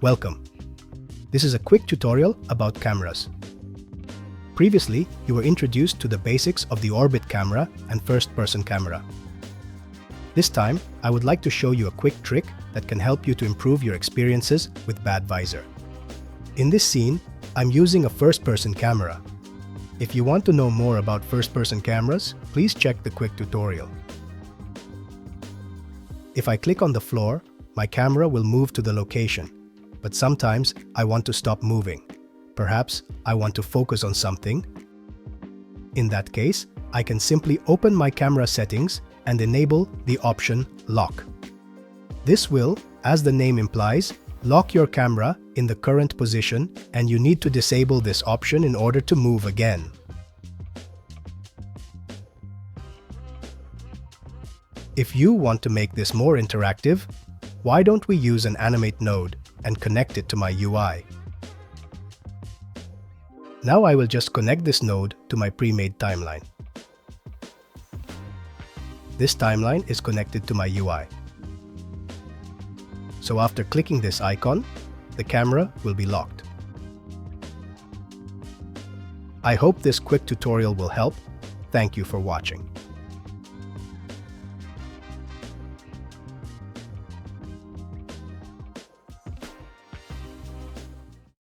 Welcome. This is a quick tutorial about cameras. Previously, you were introduced to the basics of the orbit camera and first-person camera. This time, I would like to show you a quick trick that can help you to improve your experiences with Badvisor. In this scene, I'm using a first-person camera. If you want to know more about first-person cameras, please check the quick tutorial. If I click on the floor, my camera will move to the location. But sometimes I want to stop moving. Perhaps I want to focus on something. In that case, I can simply open my camera settings and enable the option Lock. This will, as the name implies, lock your camera in the current position, and you need to disable this option in order to move again. If you want to make this more interactive, why don't we use an animate node and connect it to my UI? Now I will just connect this node to my pre-made timeline. This timeline is connected to my UI. So after clicking this icon, the camera will be locked. I hope this quick tutorial will help. Thank you for watching.